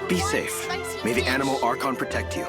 Be safe. May the animal Archon protect you.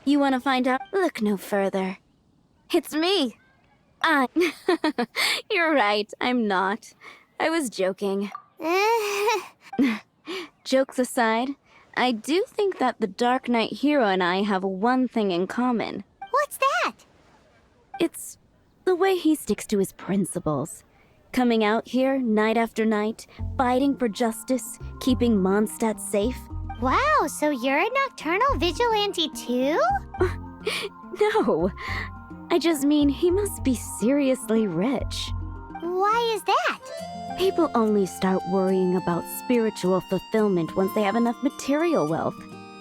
You want to find out? Look no further. It's me. You're right, I'm not. I was joking. Jokes aside, I do think that the Darknight hero and I have one thing in common. What's that? It's the way he sticks to his principles. Coming out here night after night, fighting for justice, keeping Mondstadt safe. Wow, so you're a nocturnal vigilante too? No, I just mean he must be seriously rich. Why is that? People only start worrying about spiritual fulfillment once they have enough material wealth.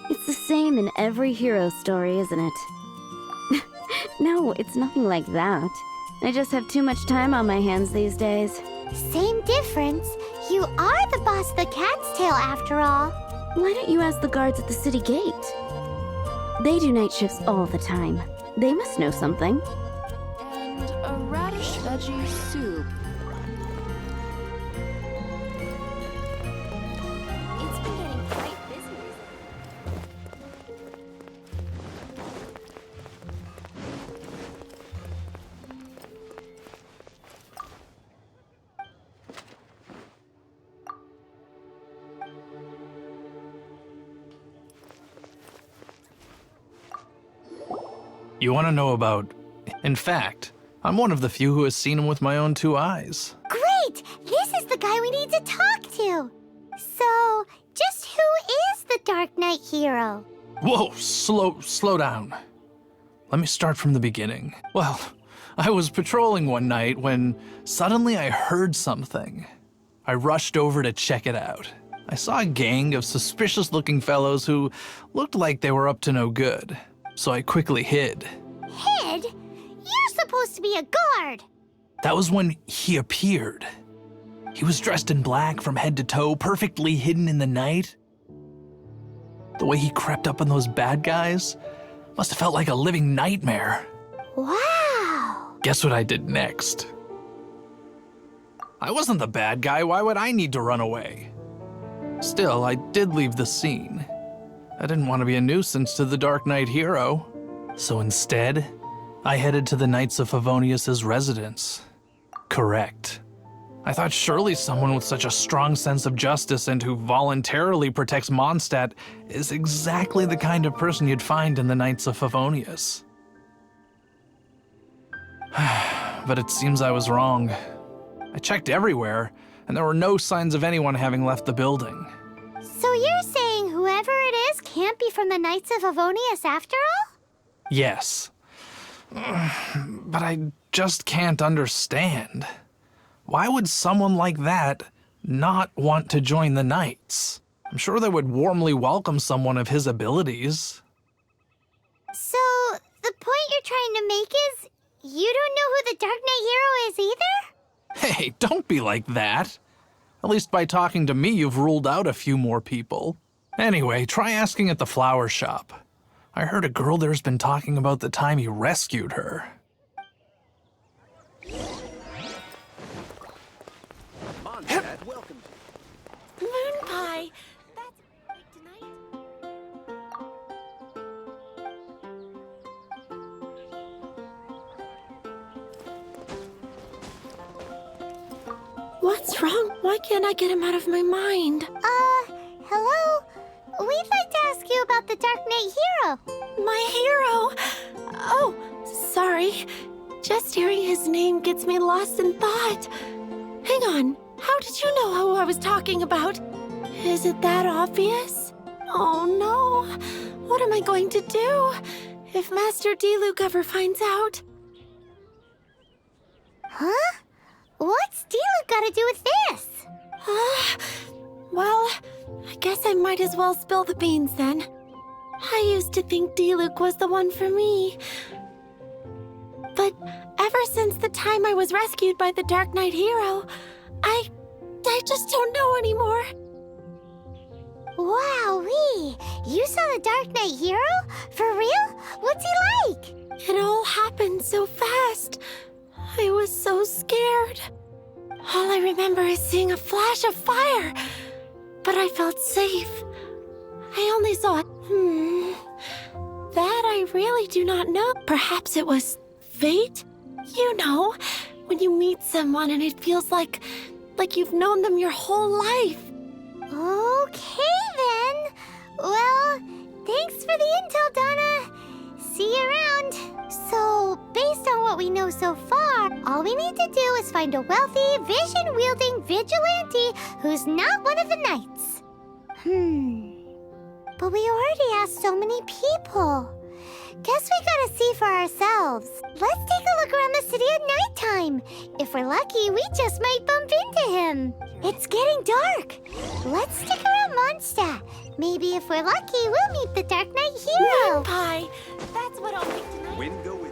It's the same in every hero story, isn't it? No, it's nothing like that. I just have too much time on my hands these days. Same difference. You are the boss of the Cat's Tail after all. Why don't you ask the guards at the city gate? They do night shifts all the time. They must know something. And a radish veggie soup. It's been getting quite busy. You want to know about... In fact, I'm one of the few who has seen him with my own 2 eyes. Great! This is the guy we need to talk to. So, just who is the Darknight hero? Whoa, slow down. Let me start from the beginning. Well, I was patrolling one night when suddenly I heard something. I rushed over to check it out. I saw a gang of suspicious-looking fellows who looked like they were up to no good. So I quickly hid. Hid? You're supposed to be a guard. That was when he appeared. He was dressed in black from head to toe, perfectly hidden in the night. The way he crept up on those bad guys must have felt like a living nightmare. Wow. Guess what I did next? I wasn't the bad guy. Why would I need to run away? Still, I did leave the scene. I didn't want to be a nuisance to the Darknight hero. So instead, I headed to the Knights of Favonius' residence. Correct. I thought surely someone with such a strong sense of justice and who voluntarily protects Mondstadt is exactly the kind of person you'd find in the Knights of Favonius. But it seems I was wrong. I checked everywhere, and there were no signs of anyone having left the building. So you're saying whoever it is can't be from the Knights of Favonius after all? Yes. But I just can't understand. Why would someone like that not want to join the Knights? I'm sure they would warmly welcome someone of his abilities. So, the point you're trying to make is you don't know who the Darknight hero is either? Hey, don't be like that. At least by talking to me, you've ruled out a few more people. Anyway, try asking at the flower shop. I heard a girl there's been talking about the time he rescued her. Mondstadt, welcome. Moon pie. That's great tonight. What's wrong? Why can't I get him out of my mind? Hello? We'd like to ask you about the Darknight hero. My hero! Oh, sorry. Just hearing his name gets me lost in thought. Hang on. How did you know who I was talking about? Is it that obvious? Oh no. What am I going to do if Master Diluc ever finds out? Huh? What's Diluc got to do with this? Well, I guess I might as well spill the beans then. I used to think Diluc was the one for me. But ever since the time I was rescued by the Darknight hero, I just don't know anymore. Wowee! You saw the Darknight hero? For real? What's he like? It all happened so fast. I was so scared. All I remember is seeing a flash of fire, but I felt safe. I only saw that I really do not know. Perhaps it was fate? You know, when you meet someone and it feels like you've known them your whole life. Okay then. Well, thanks for the intel, Donna. See you around. So, based on what we know so far, all we need to do is find a wealthy, vision-wielding vigilante who's not one of the knights. But we already asked so many people. Guess we gotta see for ourselves. Let's take a look around the city at nighttime. If we're lucky, we just might bump into him. It's getting dark. Let's stick around Mondstadt. Maybe if we're lucky, we'll meet the Darknight hero. Moon pie. That's what I'll make tonight. Wind go with you.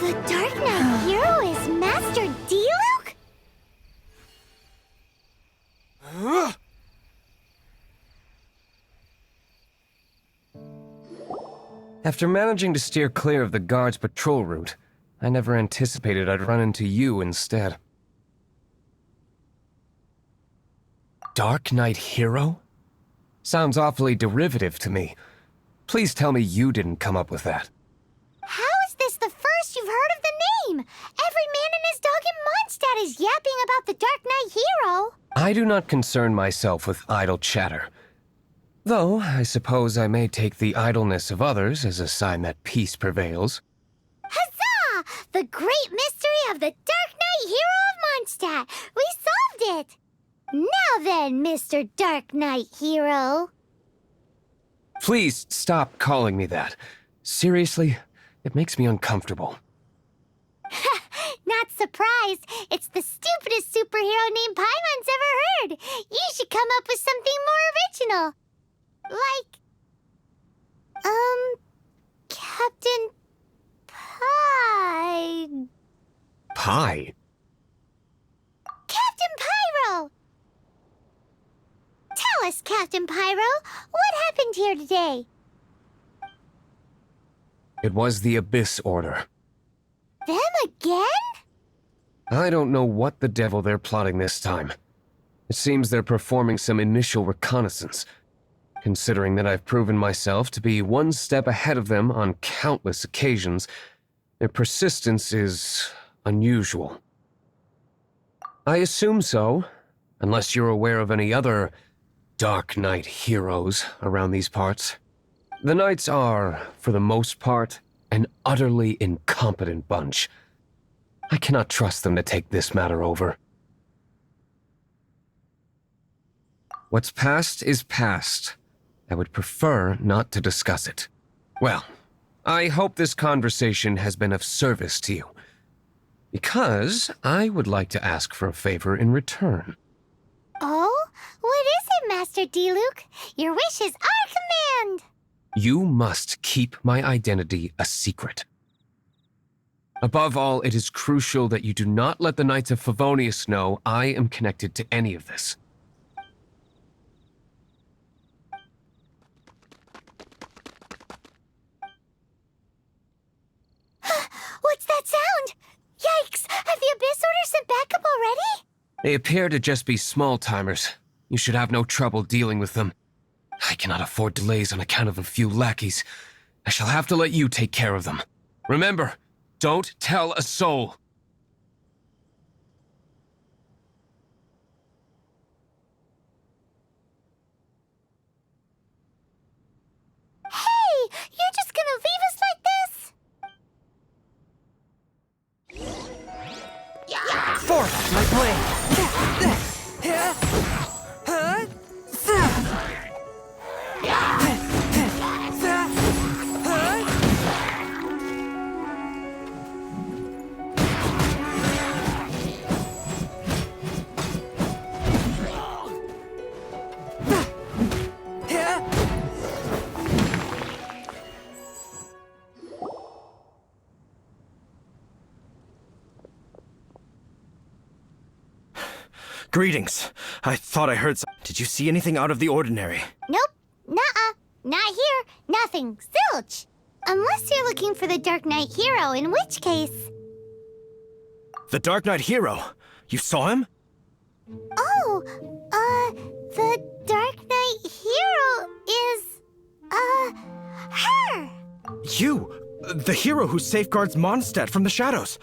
The Darknight hero is Master Diluc? After managing to steer clear of the guard's patrol route, I never anticipated I'd run into you instead. Darknight hero? Sounds awfully derivative to me. Please tell me you didn't come up with that. How is this the first you've heard of the name? Every man and his dog in Mondstadt is yapping about the Darknight hero. I do not concern myself with idle chatter. Though, I suppose I may take the idleness of others as a sign that peace prevails. Huzzah! The great mystery of the Darknight hero of Mondstadt. We solved it! Now then, Mr. Darknight hero. Please stop calling me that. Seriously, it makes me uncomfortable. Not surprised. It's the stupidest superhero name Paimon's ever heard. You should come up with something more original. Like, Captain Pie. Pie? Captain Pyro! Tell us, Captain Pyro, what happened here today? It was the Abyss Order. Them again? I don't know what the devil they're plotting this time. It seems they're performing some initial reconnaissance. Considering that I've proven myself to be one step ahead of them on countless occasions, their persistence is unusual. I assume so, unless you're aware of any other Darknight heroes around these parts. The Knights are, for the most part, an utterly incompetent bunch. I cannot trust them to take this matter over. What's past is past. I would prefer not to discuss it. Well, I hope this conversation has been of service to you, because I would like to ask for a favor in return. Oh? What is it, Master D-Luke? Your wish is our command! You must keep my identity a secret. Above all, it is crucial that you do not let the Knights of Favonius know I am connected to any of this. What's that sound? Yikes! Have the Abyss Order sent backup already? They appear to just be small-timers. You should have no trouble dealing with them. I cannot afford delays on account of a few lackeys. I shall have to let you take care of them. Remember, don't tell a soul. Hey! You're just gonna leave us like this? Forth, my blade! Greetings. I thought I heard some. Did you see anything out of the ordinary? Nope. Nuh-uh. Not here. Nothing. Zilch! Unless you're looking for the Darknight hero, in which case... The Darknight hero? You saw him? Oh, the Darknight hero is, her! You! The hero who safeguards Mondstadt from the shadows.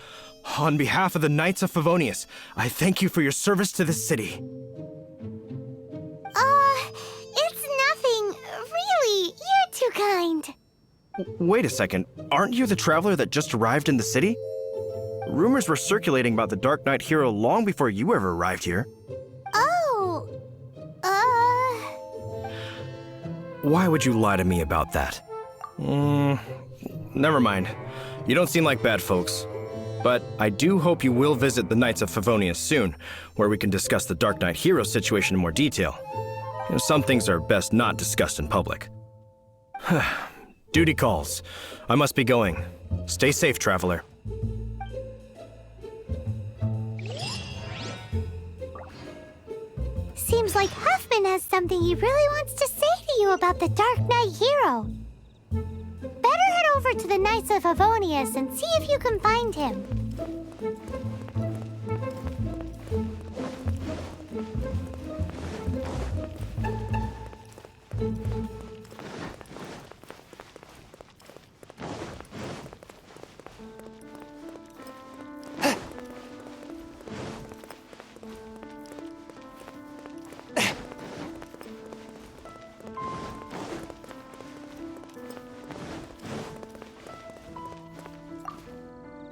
On behalf of the Knights of Favonius, I thank you for your service to this city. It's nothing. Really, you're too kind. Wait a second. Aren't you the traveler that just arrived in the city? Rumors were circulating about the Darknight hero long before you ever arrived here. Oh, Why would you lie to me about that? Never mind. You don't seem like bad folks. But I do hope you will visit the Knights of Favonius soon, where we can discuss the Darknight hero situation in more detail. Some things are best not discussed in public. Duty calls. I must be going. Stay safe, traveler. seems like Huffman has something he really wants to say to you about the Darknight hero. Better head over to the Knights of Favonius and see if you can find him.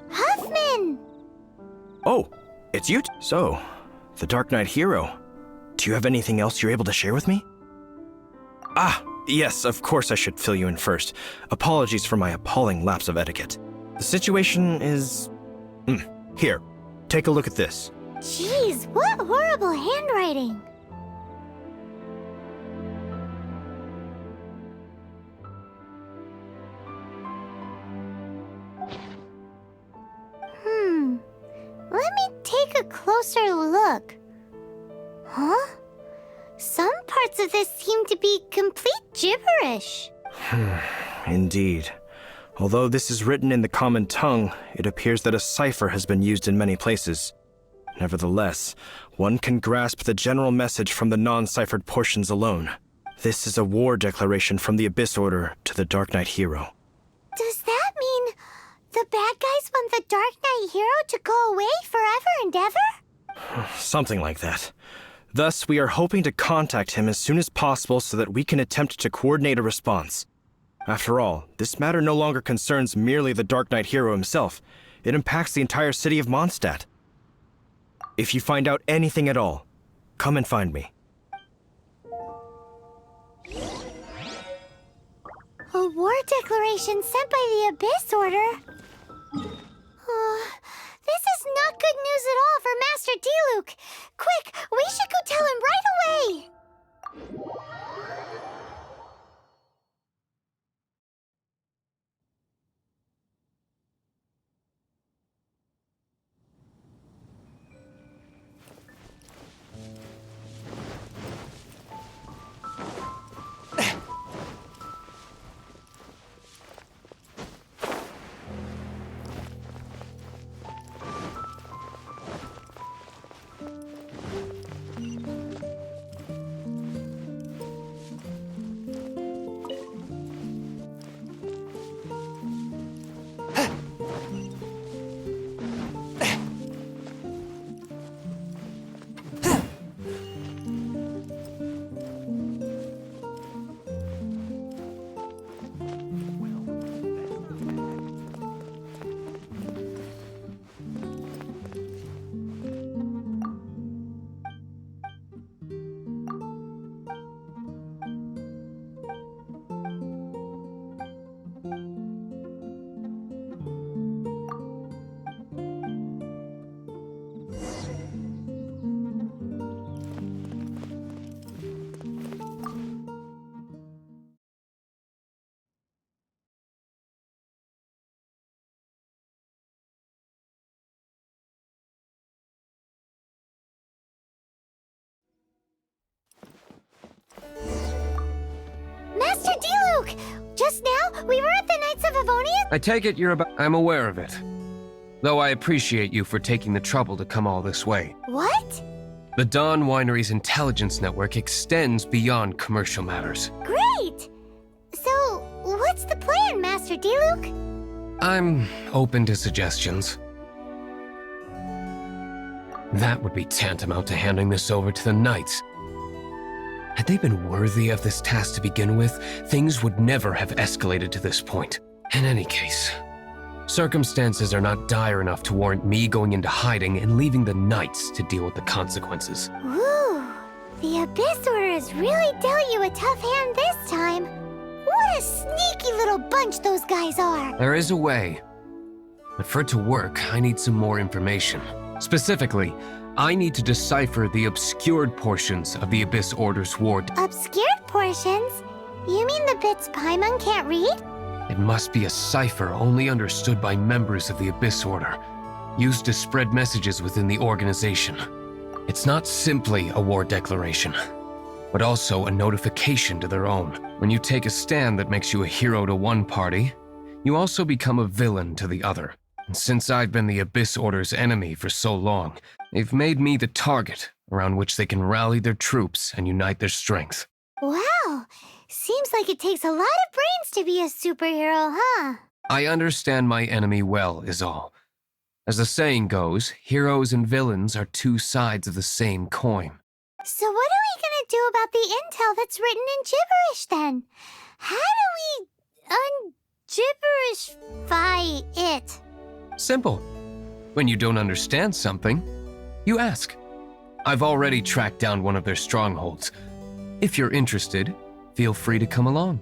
Huffman! Oh, it's you. So, the Darknight hero. Do you have anything else you're able to share with me? Ah, yes, of course I should fill you in first. Apologies for my appalling lapse of etiquette. The situation is... Here, take a look at this. Jeez, what horrible handwriting! Let me take a closer look. Huh? Some parts of this seem to be complete gibberish. Indeed. Although this is written in the common tongue, it appears that a cipher has been used in many places. Nevertheless, one can grasp the general message from the non-ciphered portions alone. This is a war declaration from the Abyss Order to the Darknight hero. Does that mean the bad guys want the Darknight hero to go away forever and ever? Something like that. Thus, we are hoping to contact him as soon as possible so that we can attempt to coordinate a response. After all, this matter no longer concerns merely the Darknight hero himself. It impacts the entire city of Mondstadt. If you find out anything at all, come and find me. A war declaration sent by the Abyss Order? This is not good news at all for Master Diluc. Quick, we should go tell him right away! Master Diluc! Just now, we were at the Knights of Avonia. I take it you're about. I'm aware of it. Though I appreciate you for taking the trouble to come all this way. What? The Dawn Winery's intelligence network extends beyond commercial matters. Great! So, what's the plan, Master Diluc? I'm open to suggestions. That would be tantamount to handing this over to the Knights. Had they been worthy of this task to begin with, things would never have escalated to this point. In any case, circumstances are not dire enough to warrant me going into hiding and leaving the Knights to deal with the consequences. Ooh, the Abyss Order has really dealt you a tough hand this time. What a sneaky little bunch those guys are. There is a way. But for it to work, I need some more information. Specifically, I need to decipher the obscured portions of the Abyss Order's war. Obscured portions? You mean the bits Paimon can't read? It must be a cipher only understood by members of the Abyss Order, used to spread messages within the organization. It's not simply a war declaration, but also a notification to their own. When you take a stand that makes you a hero to one party, you also become a villain to the other. And since I've been the Abyss Order's enemy for so long, they've made me the target around which they can rally their troops and unite their strength. Wow, seems like it takes a lot of brains to be a superhero, huh? I understand my enemy well, is all. As the saying goes, heroes and villains are two sides of the same coin. So what are we gonna do about the intel that's written in gibberish then? How do we un-gibberishify it? Simple. When you don't understand something, you ask. I've already tracked down one of their strongholds. If you're interested, feel free to come along.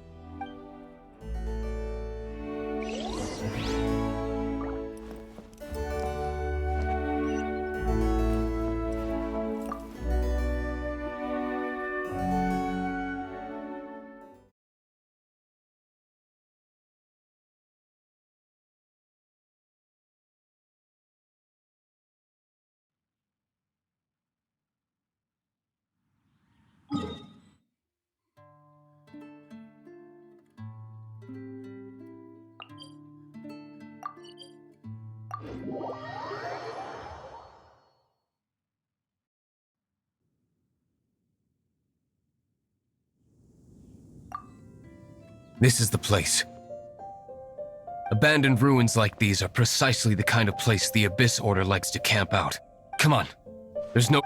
This is the place. Abandoned ruins like these are precisely the kind of place the Abyss Order likes to camp out. Come on. There's no...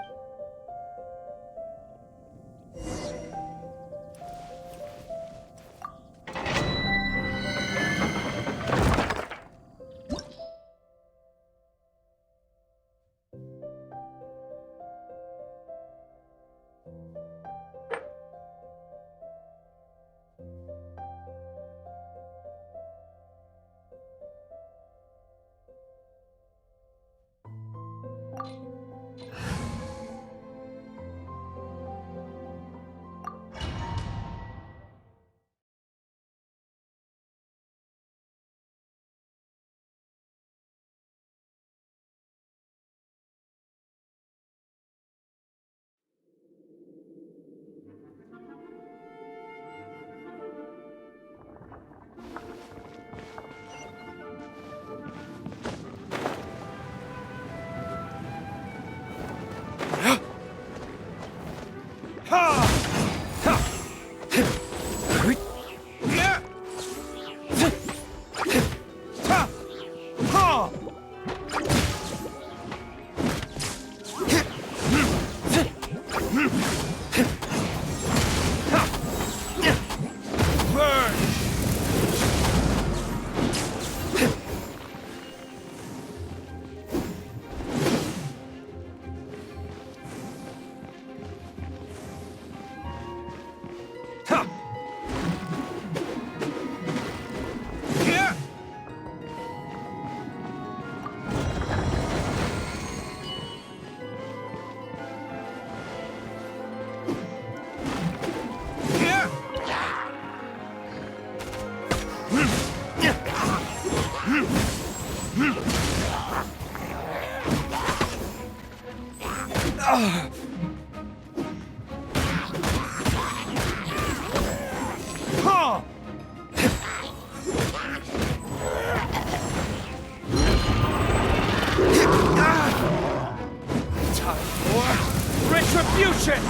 Retribution!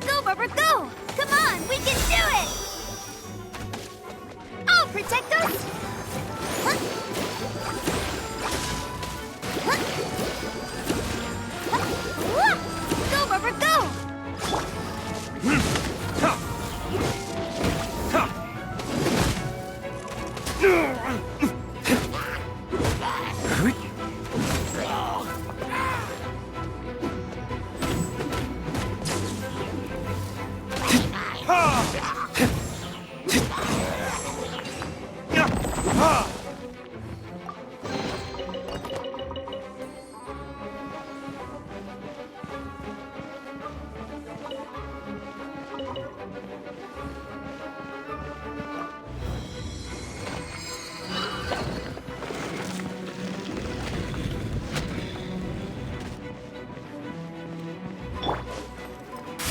Go, Barbara, go! Come on, we can do it! I'll protect us! Huh? Huh? Huh? Go, Barbara, go!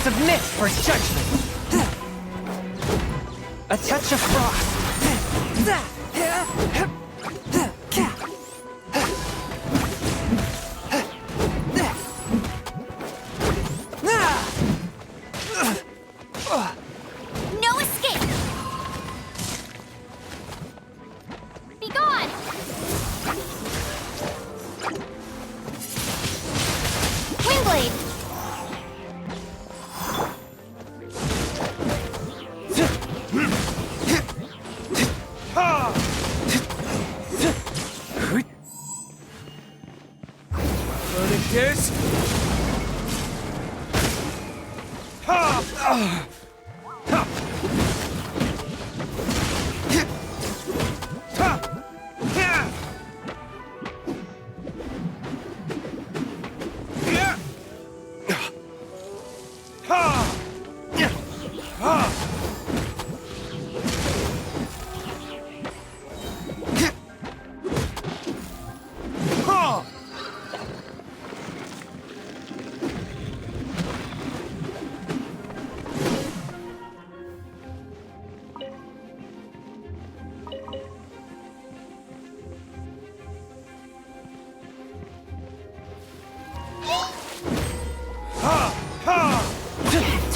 Submit for judgment! A touch of frost! No escape! Be gone! Windblade! Verdict is...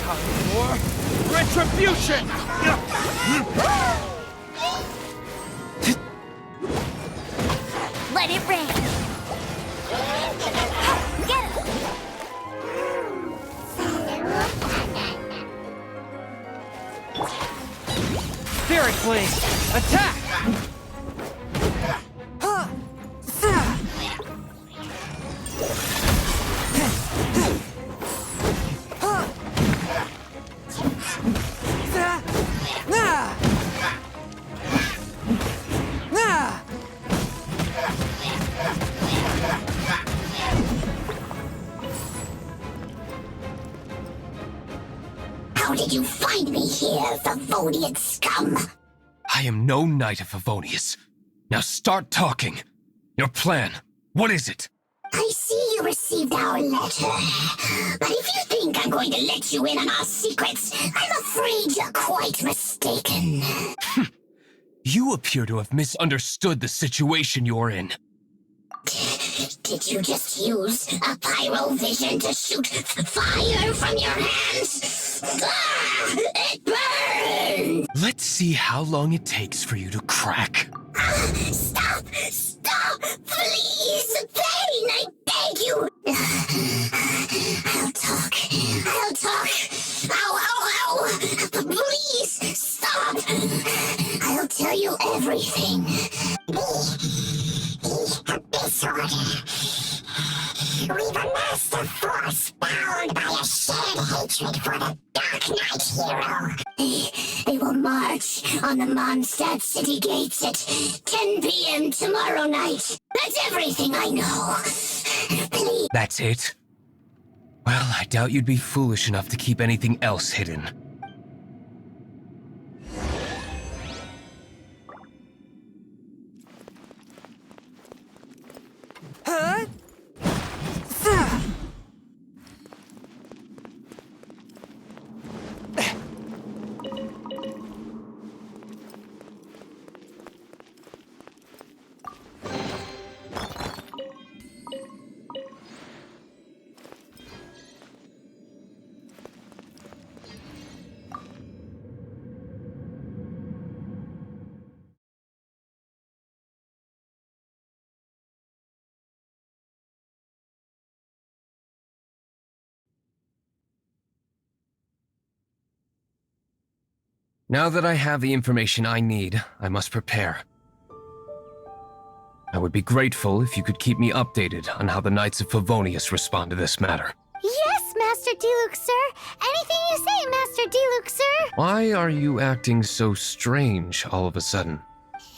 Time for retribution! Let it rain! Get him! Spirit Blade! Attack! find me here, Favonian scum. I am no Knight of Favonius. Now start talking. Your plan, what is it? I see you received our letter. But if you think I'm going to let you in on our secrets, I'm afraid you're quite mistaken. You appear to have misunderstood the situation you're in. Did you just use a pyrovision to shoot fire from your hands? Ah, it burns! Let's see how long it takes for you to crack. Stop! Stop! Please! Pain, I beg you! I'll talk. I'll talk. Ow, ow, ow! Please, stop! I'll tell you everything. Disorder. We've amassed a force bound by a shared hatred for the Darknight hero. They will march on the Mondstadt city gates at 10 p.m. tomorrow night. That's everything I know. Please. That's it? Well, I doubt you'd be foolish enough to keep anything else hidden. Huh? Now that I have the information I need, I must prepare. I would be grateful if you could keep me updated on how the Knights of Favonius respond to this matter. Yes, Master Diluc, sir. Anything you say, Master Diluc, sir. Why are you acting so strange all of a sudden?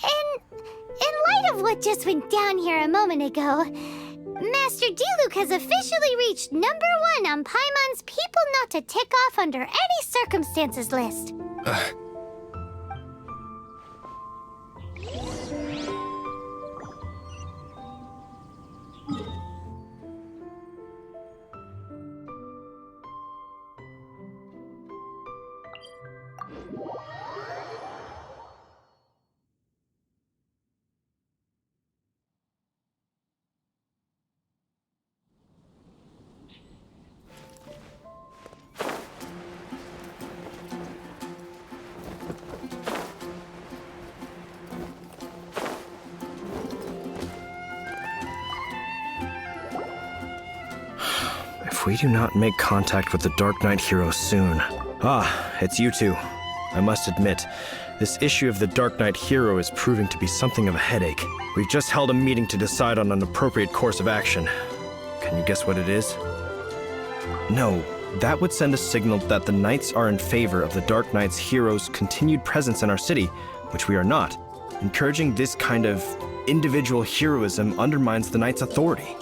In light of what just went down here a moment ago, Master Diluc has officially reached #1 on Paimon's People Not to Tick Off Under Any Circumstances list. If we do not make contact with the Darknight hero soon... Ah, it's you two. I must admit, this issue of the Darknight hero is proving to be something of a headache. We've just held a meeting to decide on an appropriate course of action. Can you guess what it is? No, that would send a signal that the Knights are in favor of the Darknight's hero's continued presence in our city, which we are not. Encouraging this kind of individual heroism undermines the Knights' authority.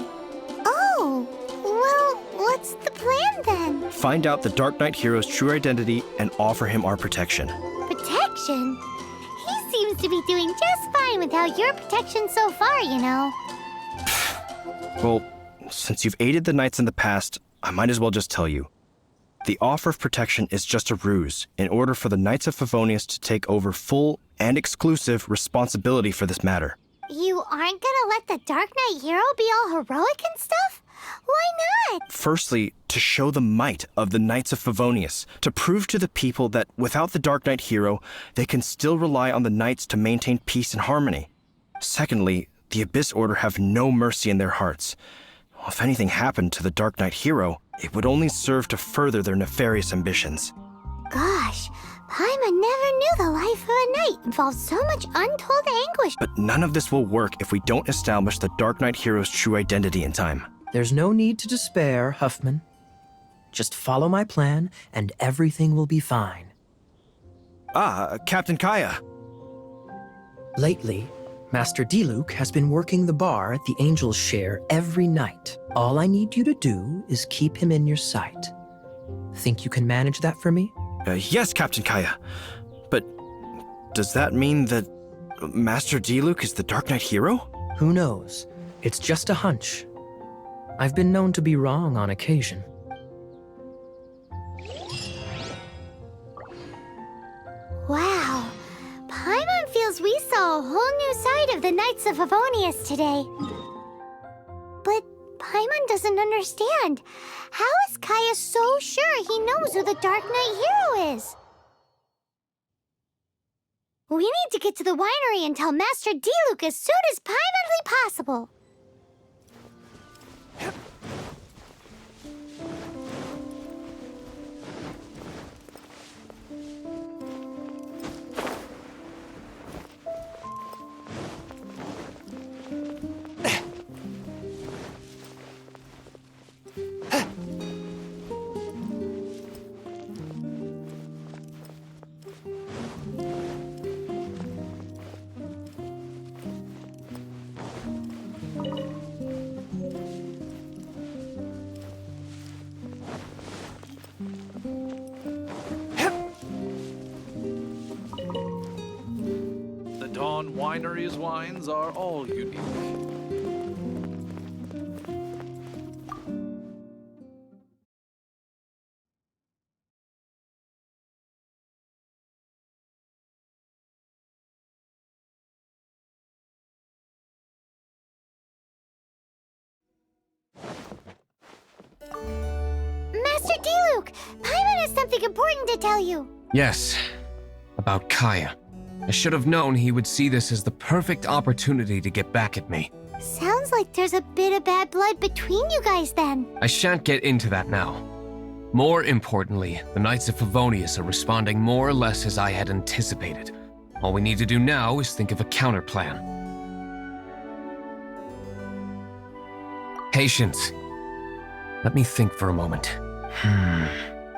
What's the plan then? Find out the Darknight hero's true identity and offer him our protection. Protection? He seems to be doing just fine without your protection so far, you know. Well, since you've aided the Knights in the past, I might as well just tell you. The offer of protection is just a ruse in order for the Knights of Favonius to take over full and exclusive responsibility for this matter. You aren't gonna let the Darknight hero be all heroic and stuff? Why not? Firstly, to show the might of the Knights of Favonius, to prove to the people that without the Darknight hero, they can still rely on the Knights to maintain peace and harmony. Secondly, the Abyss Order have no mercy in their hearts. If anything happened to the Darknight hero, it would only serve to further their nefarious ambitions. Gosh, Paimon never knew the life of a knight involved so much untold anguish. But none of this will work if we don't establish the Darknight hero's true identity in time. There's no need to despair, Huffman. Just follow my plan, and everything will be fine. Ah, Captain Kaya. Lately, Master Diluc has been working the bar at the Angel's Share every night. All I need you to do is keep him in your sight. Think you can manage that for me? Yes, Captain Kaya. But does that mean that Master Diluc is the Darknight hero? Who knows? It's just a hunch. I've been known to be wrong on occasion. Wow. Paimon feels we saw a whole new side of the Knights of Favonius today. But Paimon doesn't understand. How is Kaya so sure he knows who the Darknight hero is? We need to get to the winery and tell Master Diluc as soon as humanly possible. The Dawn Winery's wines are all unique. Master Diluc, Paimon has something important to tell you. Yes, about Kaya. I should have known he would see this as the perfect opportunity to get back at me. Sounds like there's a bit of bad blood between you guys then. I shan't get into that now. More importantly, the Knights of Favonius are responding more or less as I had anticipated. All we need to do now is think of a counterplan. Patience. Let me think for a moment.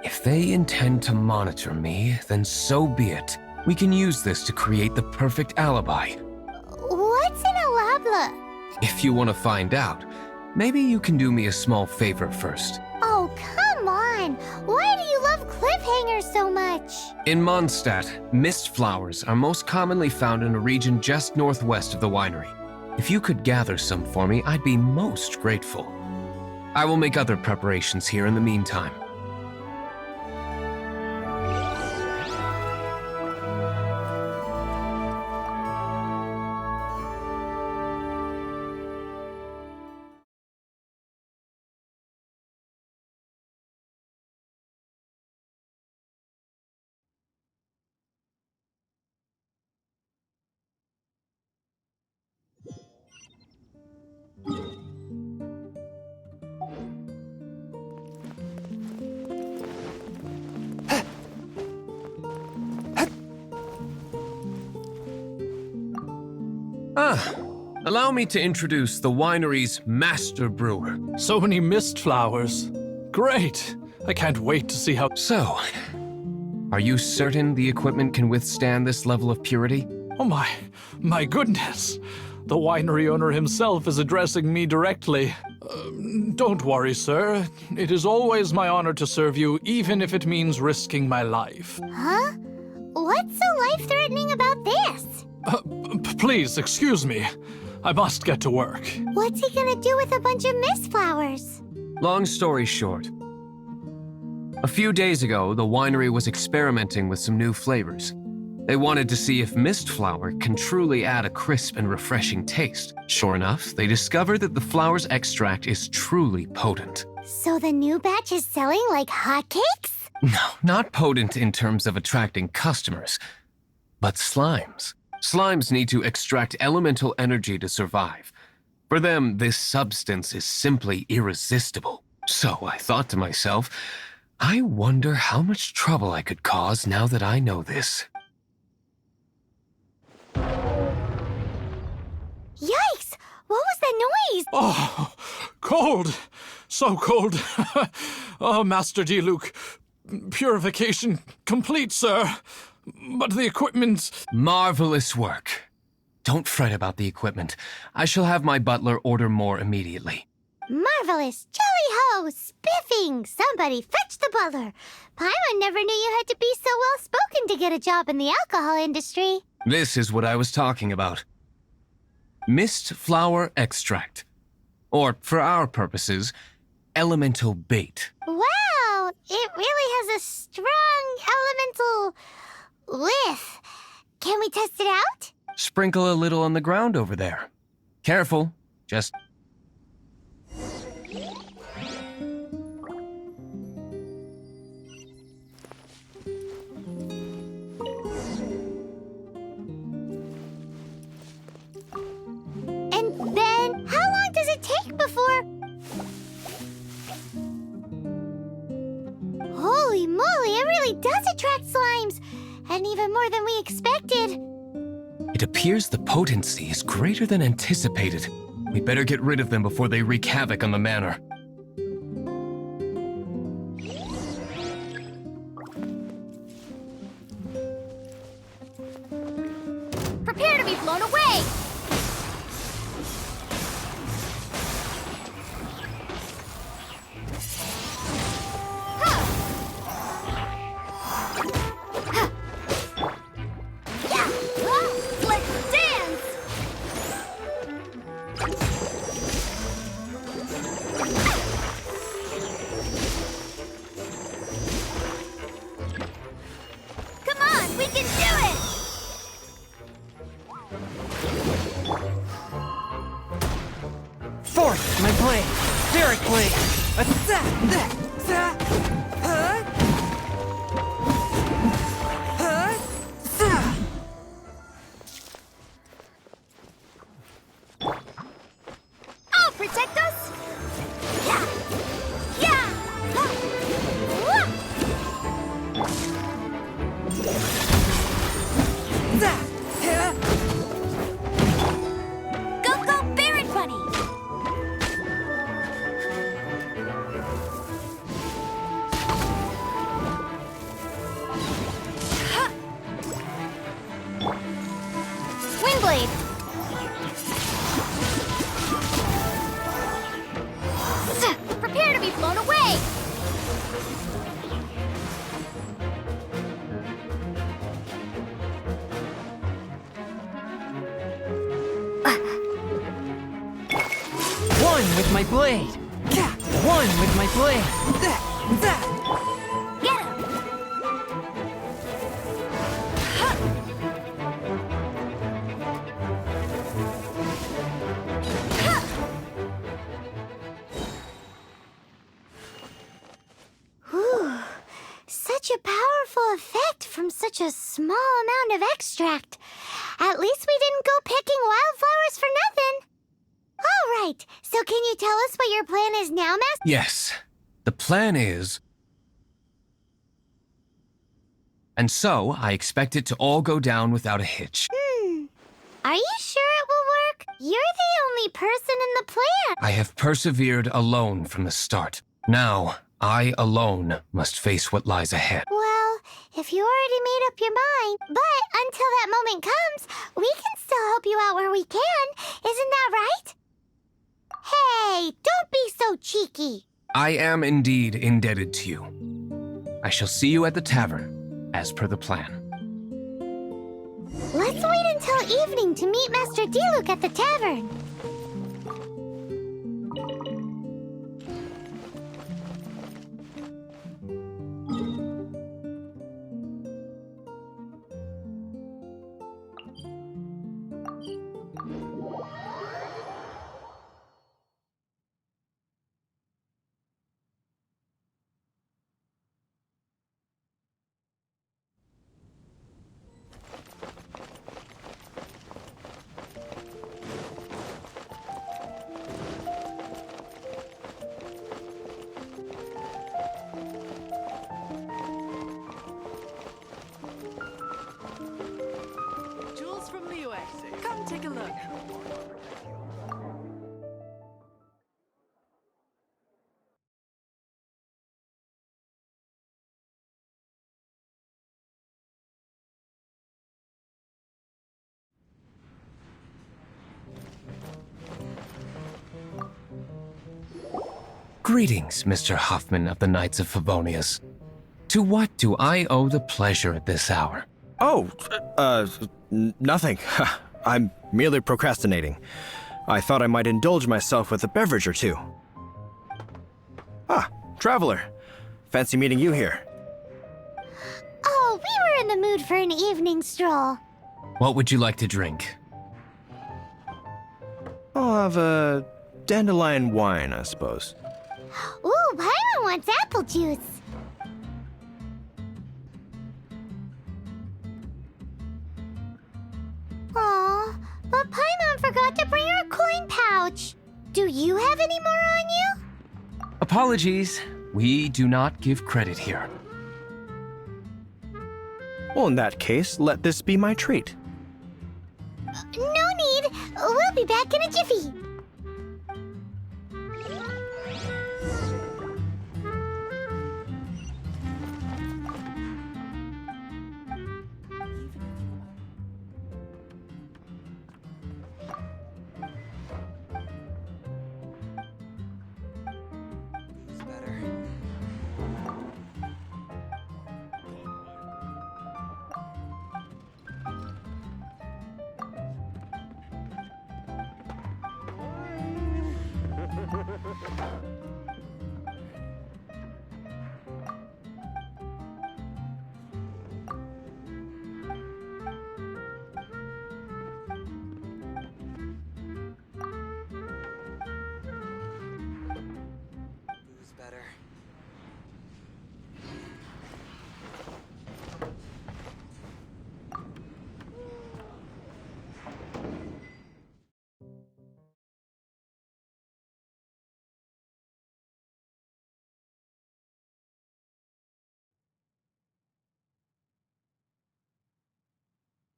If they intend to monitor me, then so be it. We can use this to create the perfect alibi. What's an alabla? If you want to find out, maybe you can do me a small favor first. Oh, come on. Why do you love cliffhangers so much? In Mondstadt, mist flowers are most commonly found in a region just northwest of the winery. If you could gather some for me, I'd be most grateful. I will make other preparations here in the meantime. Allow me to introduce the winery's master brewer. So many mist flowers. Great! I can't wait to see how. So, are you certain the equipment can withstand this level of purity? Oh my goodness! The winery owner himself is addressing me directly. Don't worry, sir. It is always my honor to serve you, even if it means risking my life. Huh? What's so life-threatening about this? Please, excuse me. I must get to work. What's he gonna do with a bunch of mist flowers? Long story short, a few days ago, the winery was experimenting with some new flavors. They wanted to see if mist flower can truly add a crisp and refreshing taste. Sure enough, they discovered that the flower's extract is truly potent. So the new batch is selling like hotcakes? No, not potent in terms of attracting customers, but slimes. Slimes need to extract elemental energy to survive. For them, this substance is simply irresistible. So I thought to myself, I wonder how much trouble I could cause now that I know this. Yikes! What was that noise? Oh, cold! So cold. Oh, Master Diluc. Purification complete, sir. But the equipment... Marvelous work. Don't fret about the equipment. I shall have my butler order more immediately. Marvelous! Jolly Hey-ho! Spiffing! Somebody fetch the butler! Paimon never knew you had to be so well-spoken to get a job in the alcohol industry. This is what I was talking about. Mist flower extract. Or, for our purposes, elemental bait. Wow! It really has a strong elemental whiff. Can we test it out? Sprinkle a little on the ground over there. Careful. Just... And then, how long does it take before... Holy moly, it really does attract slimes! And even more than we expected. It appears the potency is greater than anticipated. We better get rid of them before they wreak havoc on the manor. Prepare to be blown away! Let's dance! Come on, we can do it! Force my blade. Spirit blade. Attack. I'll protect us! Yeah! Yeah! Wah! Go, go, Barret Bunny! Windblade! Prepare to be blown away! One with my blade. One with my blade. Get him! Whew. Such a powerful effect from such a small amount of extract. At least we didn't go picking wildflowers for nothing. All right, so can you tell us what your plan is now, Master? Yes. The plan is... And so, I expect it to all go down without a hitch. Are you sure it will work? You're the only person in the plan. I have persevered alone from the start. Now, I alone must face what lies ahead. Well, if you already made up your mind, but until that moment comes, we can still help you out where we can. Isn't that right? Hey, don't be so cheeky. I am indeed indebted to you. I shall see you at the tavern, as per the plan. Let's wait until evening to meet Master Diluc at the tavern. Greetings, Mr. Huffman of the Knights of Favonius. To what do I owe the pleasure at this hour? Oh, nothing. I'm merely procrastinating. I thought I might indulge myself with a beverage or two. Ah, traveler. Fancy meeting you here. Oh, we were in the mood for an evening stroll. What would you like to drink? I'll have a dandelion wine, I suppose. Ooh, Paimon wants apple juice. Aw, but Paimon forgot to bring her coin pouch. Do you have any more on you? Apologies. We do not give credit here. Well, in that case, let this be my treat. No need. We'll be back in a jiffy.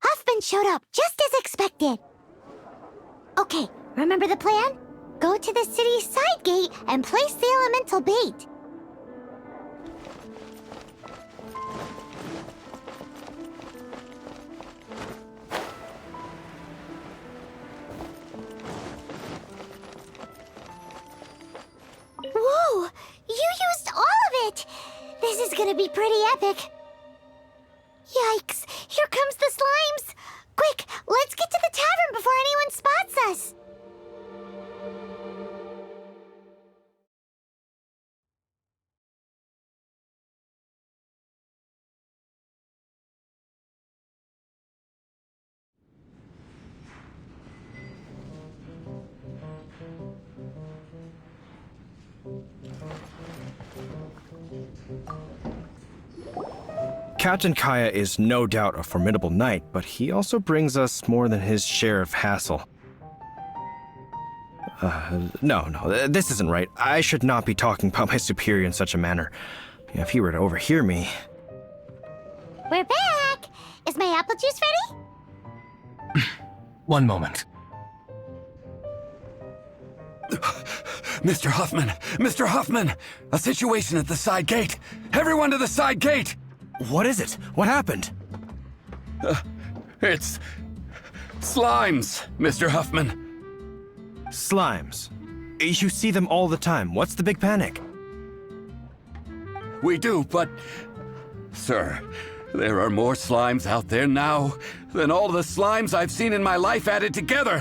Huffman showed up, just as expected. Okay, remember the plan? Go to the city's side gate and place the elemental bait. Whoa! You used all of it! This is gonna be pretty epic. Yikes! Here comes the slimes! Quick, let's get to the tavern before anyone spots us! Captain Kaya is no doubt a formidable knight, but he also brings us more than his share of hassle. No, this isn't right. I should not be talking about my superior in such a manner. If he were to overhear me... We're back! Is my apple juice ready? One moment. Mr. Huffman! Mr. Huffman! A situation at the side gate! Everyone to the side gate! What is it? What happened? It's... slimes, Mr. Huffman. Slimes. You see them all the time. What's the big panic? We do, but... Sir, there are more slimes out there now than all the slimes I've seen in my life added together.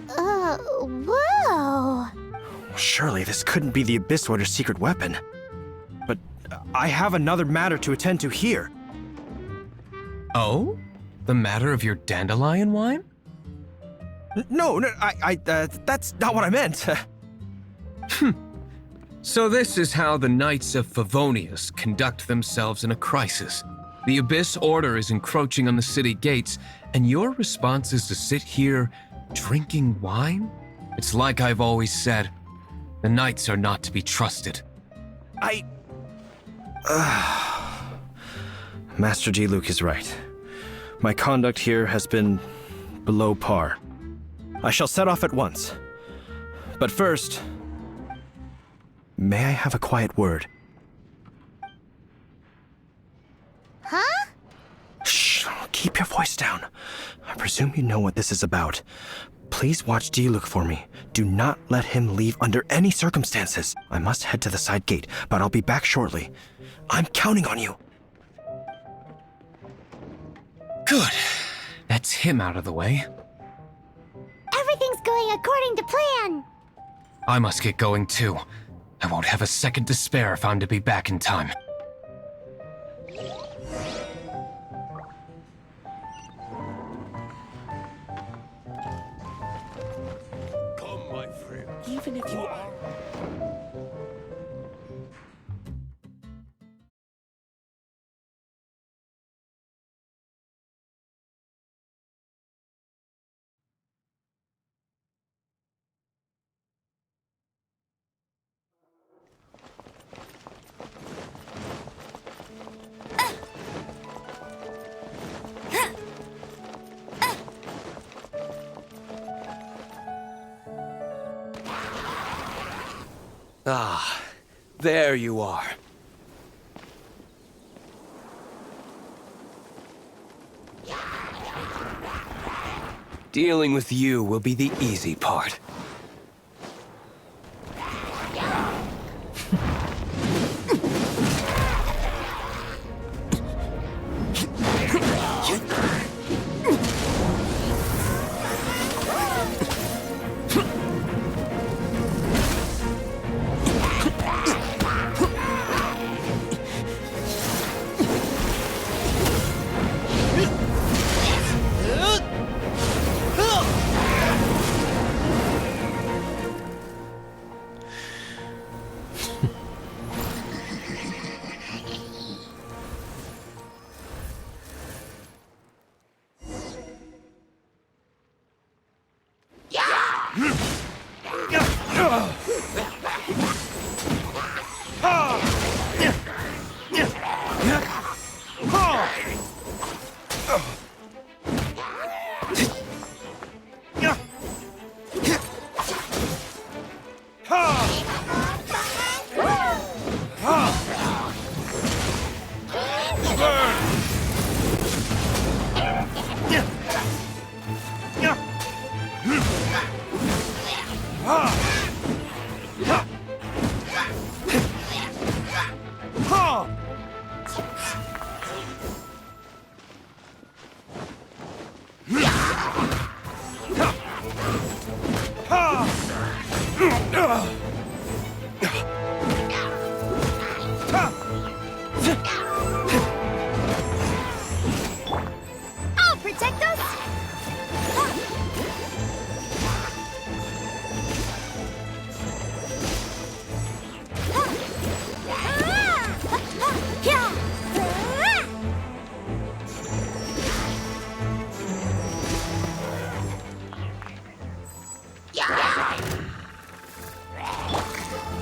Whoa! Surely this couldn't be the Abyss Warder's secret weapon. But I have another matter to attend to here. Oh? The matter of your dandelion wine? No, that's not what I meant. So this is how the Knights of Favonius conduct themselves in a crisis. The Abyss Order is encroaching on the city gates, and your response is to sit here drinking wine? It's like I've always said, the Knights are not to be trusted. Master Diluc is right. My conduct here has been below par. I shall set off at once. But first, may I have a quiet word? Huh? Shh, keep your voice down. I presume you know what this is about. Please watch Diluc for me. Do not let him leave under any circumstances. I must head to the side gate, but I'll be back shortly. I'm counting on you. Good. That's him out of the way. Everything's going according to plan. I must get going too. I won't have a second to spare if I'm to be back in time. Come, my friend. Even if you are... Ah, there you are. Dealing with you will be the easy part. I'll protect us.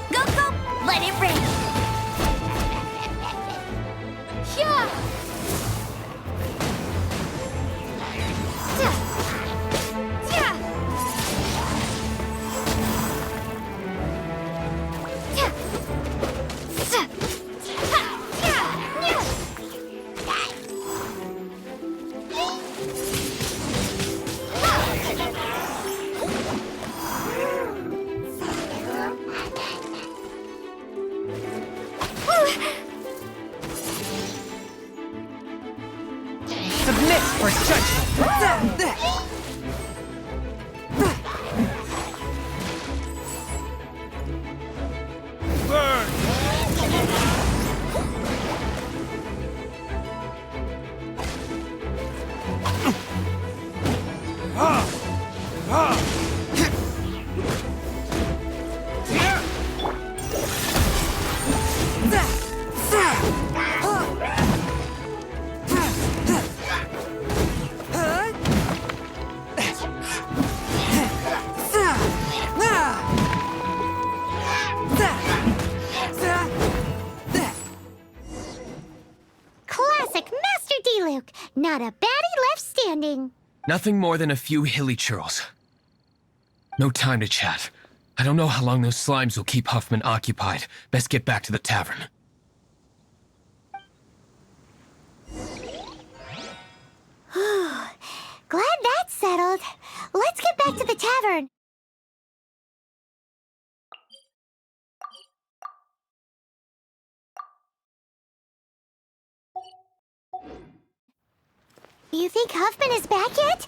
Go, go, let it rain. Yeah. Submit for judgment. Classic Master Diluc. Not a baddie left standing. Nothing more than a few hilly churls. No time to chat. I don't know how long those slimes will keep Huffman occupied. Best get back to the tavern. Glad that's settled. Let's get back back to the tavern. Do you think Huffman is back yet?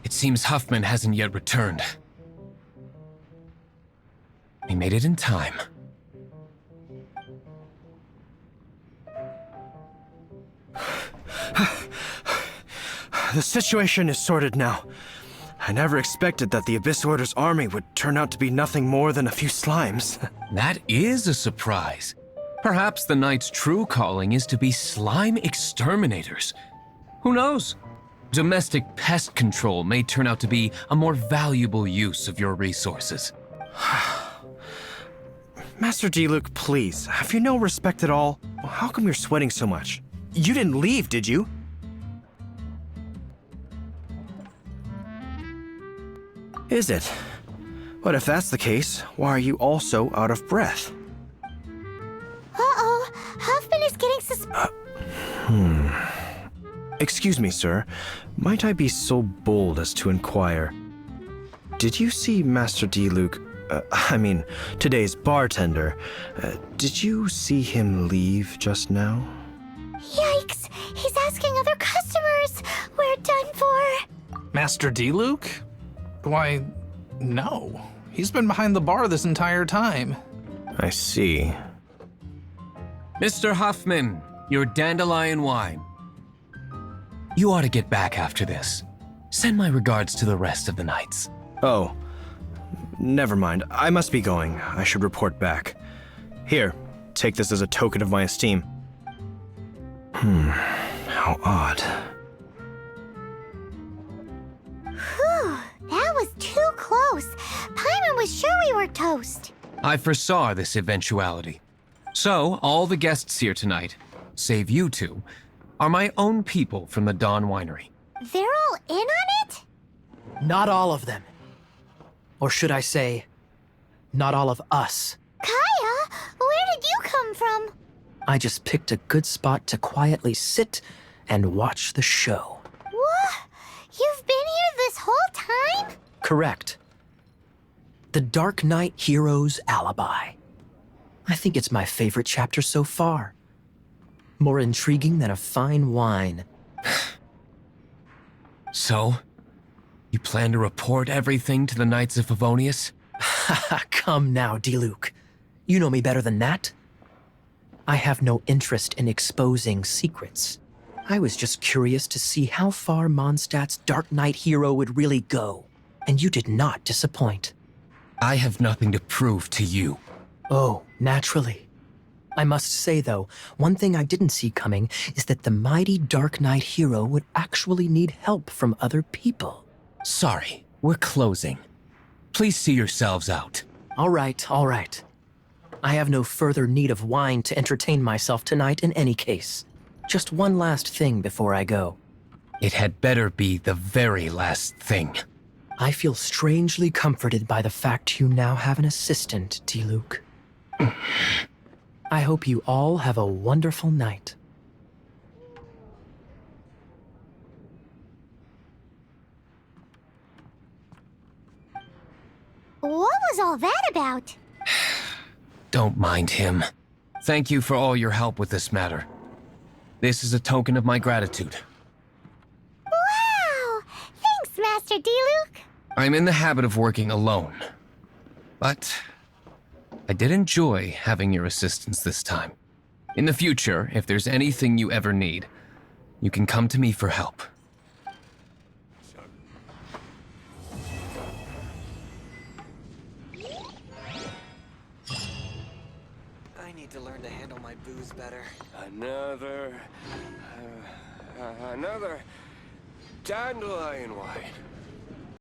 It seems Huffman hasn't yet returned. He made it in time. The situation is sorted now. I never expected that the Abyss Order's army would turn out to be nothing more than a few slimes. That is a surprise. Perhaps the Knight's true calling is to be slime exterminators. Who knows? Domestic pest control may turn out to be a more valuable use of your resources. Master D-Luke, please, have you no respect at all? How come you're sweating so much? You didn't leave, did you? Is it? But if that's the case, why are you also out of breath? Uh-oh, Huffman is getting Excuse me, sir. Might I be so bold as to inquire? Did you see Master D-Luke, today's bartender? Did you see him leave just now? Yikes! He's asking other customers! We're done for! Master D-Luke? Why, no. He's been behind the bar this entire time. I see. Mr. Huffman, your dandelion wine. You ought to get back after this. Send my regards to the rest of the knights. Oh, never mind. I must be going. I should report back. Here, take this as a token of my esteem. How odd. Whew, that was too close. Paimon was sure we were toast. I foresaw this eventuality. So, all the guests here tonight, save you two, are my own people from the Dawn Winery. They're all in on it? Not all of them. Or should I say, not all of us. Kaya, where did you come from? I just picked a good spot to quietly sit and watch the show. What? You've been here this whole time? Correct. The Darknight hero's alibi. I think it's my favorite chapter so far. More intriguing than a fine wine. So, you plan to report everything to the Knights of Favonius? Come now, D-Luke. You know me better than that. I have no interest in exposing secrets. I was just curious to see how far Mondstadt's Darknight hero would really go. And you did not disappoint. I have nothing to prove to you. Oh, naturally. I must say, though, one thing I didn't see coming is that the mighty Darknight hero would actually need help from other people. Sorry, we're closing. Please see yourselves out. All right, all right. I have no further need of wine to entertain myself tonight in any case. Just one last thing before I go. It had better be the very last thing. I feel strangely comforted by the fact you now have an assistant, D-Luke. I hope you all have a wonderful night. What was all that about? Don't mind him. Thank you for all your help with this matter. This is a token of my gratitude. Wow! Thanks, Master D-Luke. I'm in the habit of working alone. But I did enjoy having your assistance this time. In the future, if there's anything you ever need, you can come to me for help. need to learn to handle my booze better. Another dandelion wine.